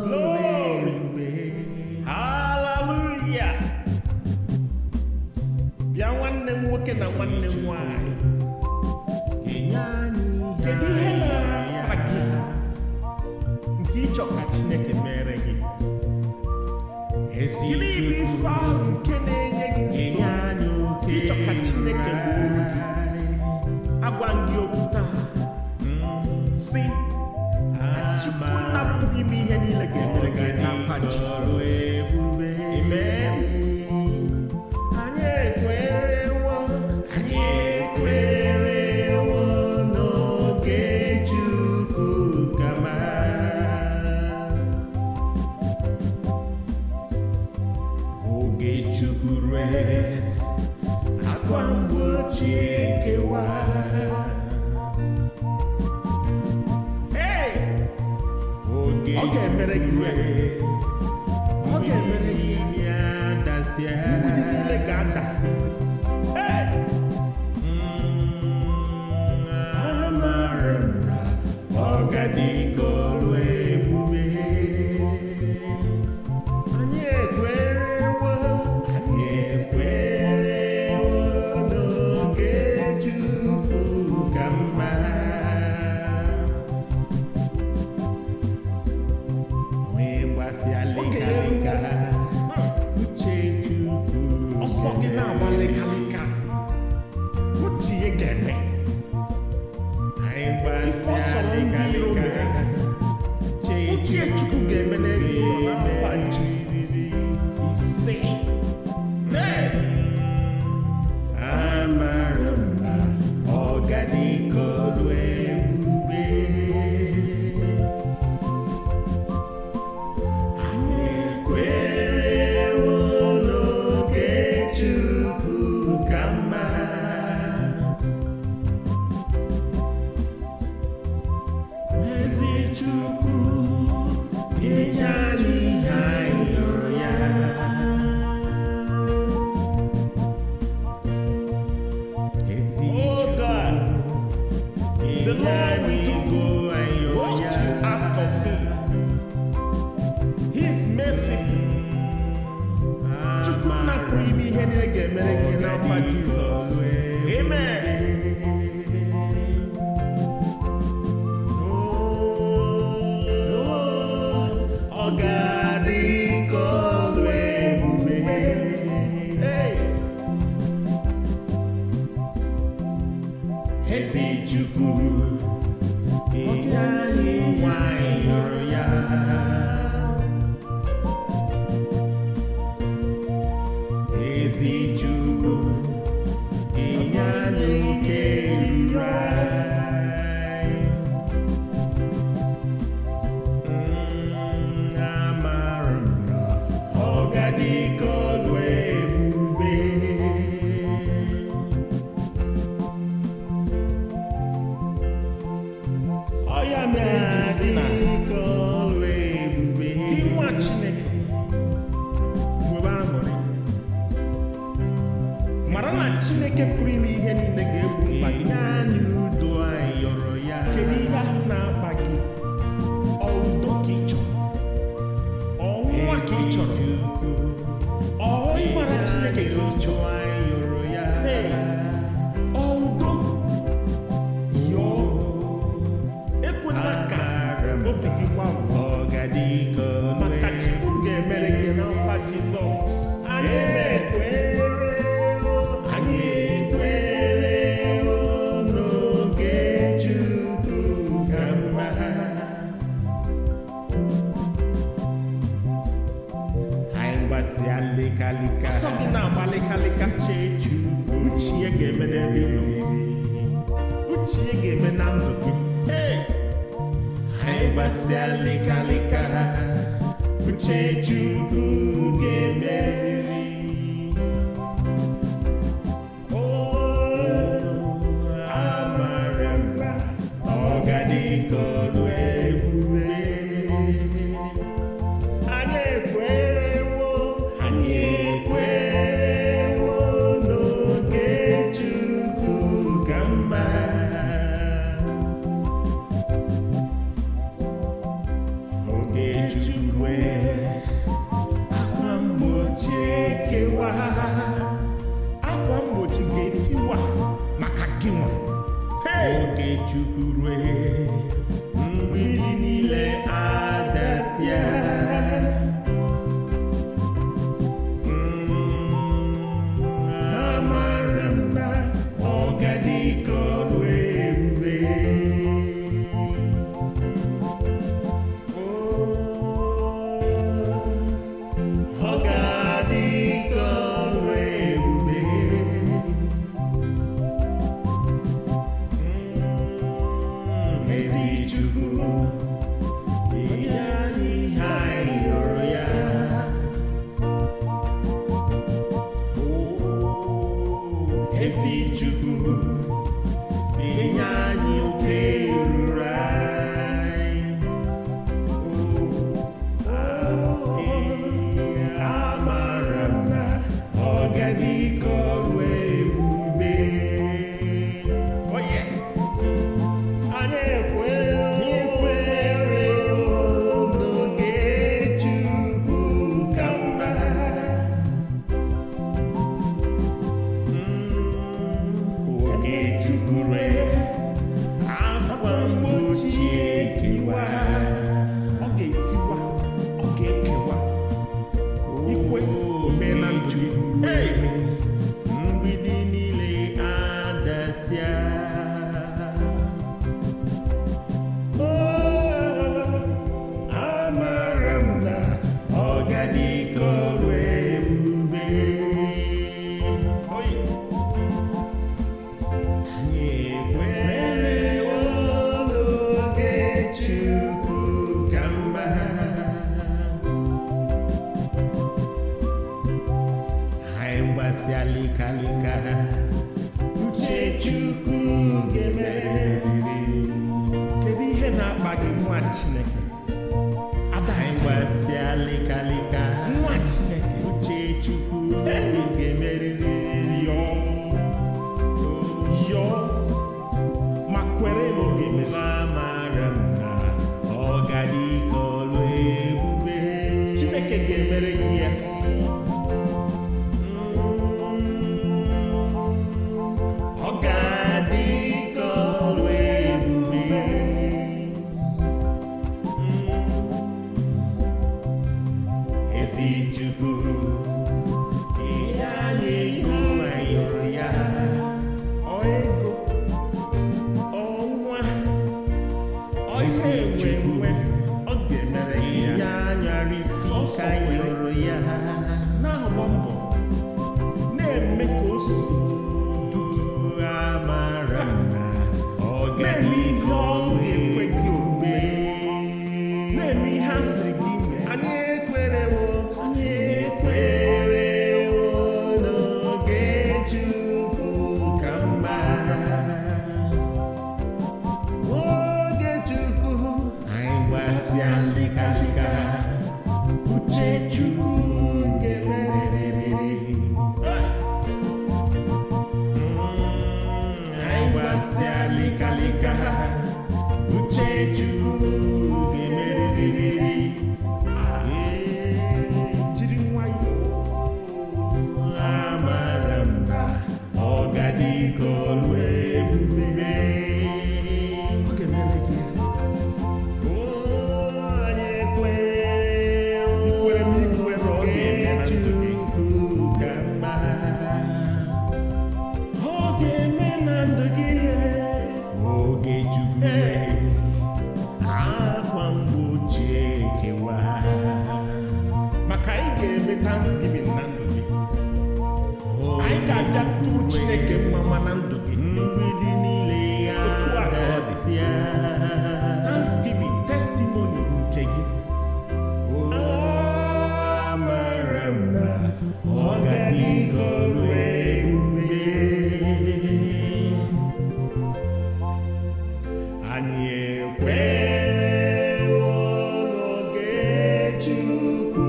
Glory. Hallelujah. Bịa nwanne m nwoke na nwanne m nwanyị. Kedu ihe na-akpa gị nke ịchọ ka Chineke mere gị? Gịnị bụ ife ahụ nke na-enye gị nsogbu ịchọ ka Chineke gwuo gị? Agwa gị okwu taa si Chukwu na-apụghị ime ihe niile ga-emere gị n'afa Jizọs. Amen. Anyị ekwerewo n'oge Chukwu kama. Oge Chukwu rue, akwa mgbochi ekewa. Ọ ga-emere gị ọ ga-emere gị mgbidi niile ga-adasị. Amara m na ọ ga-adị ka ọrụ ebube. Anyị ekwerewo n'oge Chukwu ka mma. Ọsọ gị na-agba lekaleka, uche ya ga-eme. Ife ọ sọrọ ndị iro mee, uche Chukwu ga-eme n'ebe n'afa Jizọs. Ise. Amara m na ọ ga-adị ka ọrụ ebube. Chukwu enye anyị ihe anyị yọrọ ya. Oh God, the Lord will do what you ask of him. He is merciful. Chukwu na-apụ ime ihe niile ga-emere gị n'afa Jizọs. Amen. Ezi Chukwu enye anyị nwanyị yọrọ ya. Ezi Chukwu enye anyị nke ruru anyị. Amara m na ọ ga-adị ka ọrụ ebube. Ya mere ji si na gị nwa Chineke nwebe aṅụrị, mara na Chineke pụrụ ime ihe niile ga-egbu mkpa gị. Anyị udo anyị yọrọ ya. Kedu ihe ahụ na-akpa gị? Ọ udo ka ị chọrọ? Ọ nwa ka ị chọrọ? Ọ ịmara Chineke ka ị chọrọ? Obi gị gbanwee maka Chukwu ga-emere gị n'afa Jizọs. Anyị ekwerewo n'oge Chukwu ka mma. Anyị gbasịa lekaleka, ọsọ gị na-agba lekaleka. Uche ya ga-eme n'ebe ị nọ, uche ya ga-eme na ndụ gị. Anyị gbasịa lekaleka, uche Chukwu ga-emeri. Amara m na ọ ga-adị ka ọrụ ebube. Anyị ekwerewo n'oge Chukwu ka mma. Chukwu rue mgbidi niile adasịa. Amara m na ọ ga-adị ka ọrụ ebube. Ọ ga-adị ka ọrụ ebube. Ezi Chukwu ihe anyị hụrụ ya. Ezi Chukwu ihe anyị oke ruru anyị. Amara m na ọ ga-adị ka ọrụ ebube. Oh yes. Anyị ekwere n'oge Chukwu ka mma. Oge Chukwu rue akwa mgbochi ekewa. Ọ ga-etiwa, ọ ga-ekewa. Ikwe omena Chukwu rue mgbidi niile adasịa. Amara m na ọ ga-adị ka ọrụ ebube. Anyị ekwere n'oge Chukwu ka mma. Anyị gbasịa likalika, uche Chukwu ga-emerịrị. Kedu ihe na-akpa gị nwa Chineke? Anyị gbasịa likalika, nwa Chineke, uche Chukwu ga-emerịrị. Yọọ ma kwere n'oge mebe. Amara m na ọ ga-adị ka ọrụ ebube. Chineke ga-emere gị ya. Ọ ga-adị ka ọrụ ebube. Ezi Chukwu ihe anyị hụrụ ya. Ọ ego, ọ nwa, ọ isi nwe, ọ ga-emere ya. Ihe anyarịsị ka anyị hụrụ ya. Na-agba mbọ na-eme ka o si du gị. Amara m na ọ ga-adị ka ọrụ ebube. Na-eme ihe a sịrị gị mee. Anyị ekwerewo n'oge Chukwu ka mma. Oge Chukwu anyị gbasịa likalika, uche Chukwu ga-emerịrị. Anyị gbasịa likalika, uche Chukwu ga-emerịrị. Jiri nwayọọ. Amara m na ọ ga-adị ka ọrụ ebube. Ọ ga-emere gị ya. Anyị ekwere n'oge Chukwu ka mma. Ọ ga-eme na ndụ gị. Oge Chukwu akwa mgbochi ekewa. Maka anyị ga-eme Thanksgiving na ndụ gị. Anyị ga-agakwuru Chineke mma na ndụ gị. Mgbidi niile adasịa. Thanksgiving testimony bụ nke gị. Amara m na ọ ga-adị ka ọrụ ebube. Anyị ekwewo n'oge Chukwu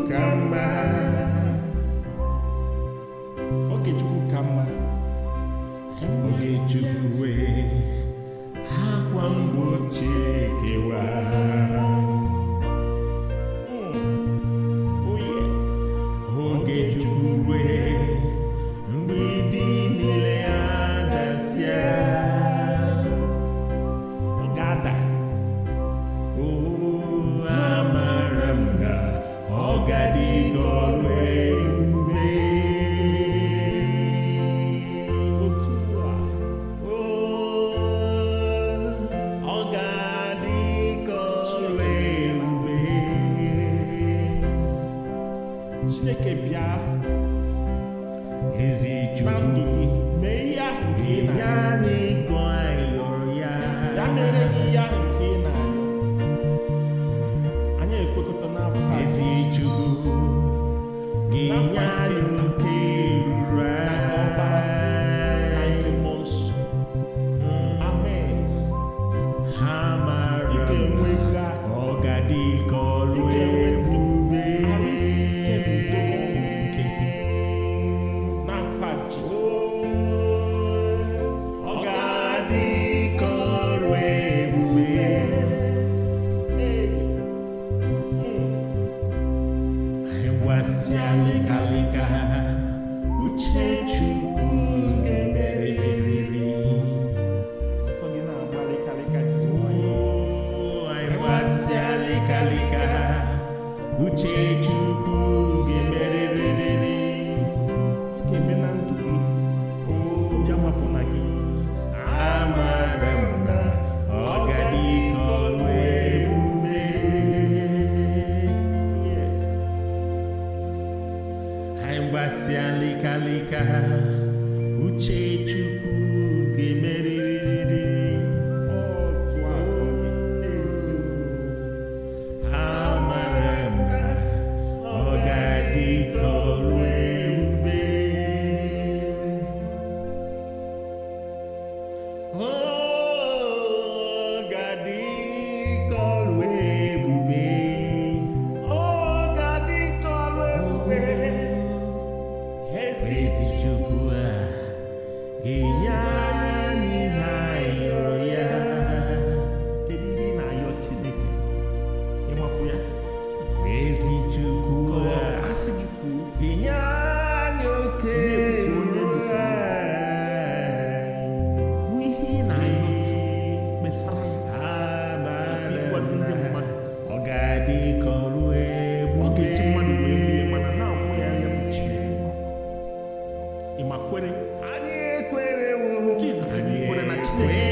ka mma. Oge Chukwu ka mma. Oge Chukwu uche chukwu ga-emerịrịrị. Ọ ga-eme na ndụ gị. Bịa mapụ na gị. Amara m na ọ ga-adị ka ọlụ ebube. Yes. Anyị gbasịa lịkalịka, uche chukwu ga-emerịrịrị. Otu aka ọ dị eziokwu. Amara m na ọ ga-adị ka ọlụ ebube. Ọ ga-adị ka ọlụ ebube. Ọ ga-adị ka ọlụ ebube. Ezi Chukwu a ga-enye anyị ihe anyị rịọrọ ya. Kedu ihe ị na-ayọ Chineke? Ịmakwu ya? Ezi Chukwu a asị gị kwuo, ga-enye anyị oke ruru kwuo ihe ị na-ayọ Chukwu, mesara ya. Ịgwazi ndị mmadụ, ọ ga-adị ka ọrụ ebube. Ọ ga-eji mmadụ wee mee mana na-akwụ ya ya bụ Chineke. Ịmakwere? Anyị ekwerewo. Jesus, anyị kwere na Chineke.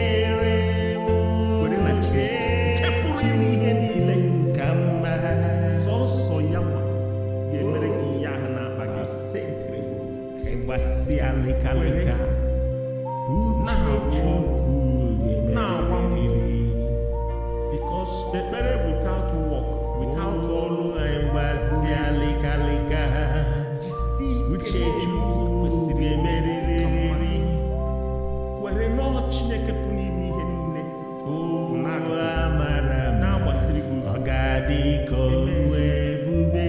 Kwere na Chineke. Nke pụrụ ime ihe niile ka mma. Sọsọ ya ma ga-emere gị ihe ahụ na-akpa gị sentere. Ịgbasịa lịkalịka. Uche Chukwu ga-emerịrị. Because ekpere without work, without ọrụ, anyị gbasịa lịkalịka. Uche Chukwu kwesịrị emerịrịrị. Kwere n'ọ Chineke pụrụ ime ihe niile. Amara m na-agbasiri gị ụzọ. Ọ ga-adị ka ọlụ ebube.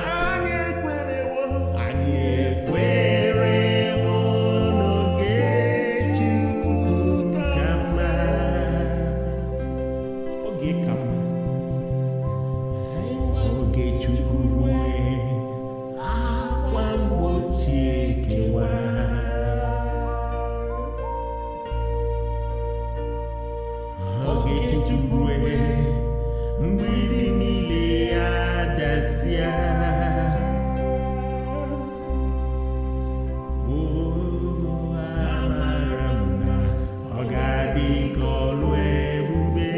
Anyị ekwerewo. Anyị ekwerewo n'oge Chukwu ka mma. Oge ka mma. Oge Chukwu rue, akwa mgbochi ekewa. Oge Chukwu rue, mgbidi niile adasịa. Amara m na ọ ga-adị ka ọlụ ebube.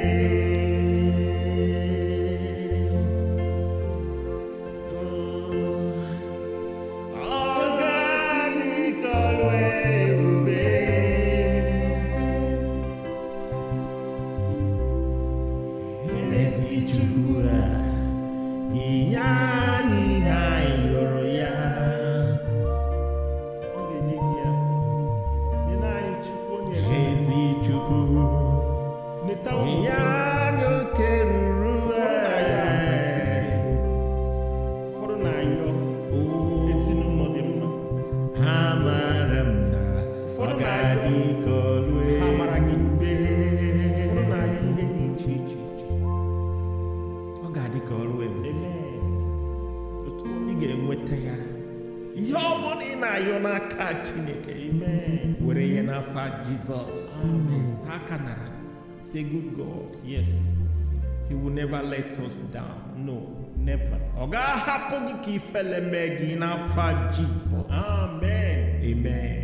Ọ ga-adị ka ọlụ ebube. Ezi Chukwu a inye anyị ihe anyị rịọrọ ya. Ọ ga-enye gị ya. Nye anyị Chukwu onye. Ezi Chukwu inye anyị oke ruru ụfọdụ na-ayọ ezinụlọ dị mma. Amara m na ọ ga-adị ka ọlụ ebube. Ụfọdụ na-ayọ ihe dị iche iche. Ọ ga-adị ka ọrụ ebube. Otu ị ga-enweta ya. Ihe ọ bụla ị na-ayọ n'aka Chineke, were ya n'afa Jizọs. Saa aka nara. Say, good God, yes, He will never let us down. No, never. Ọ ga-ahapụ gị ka ifele mee gị n'afa Jizọs. Amen. Amen.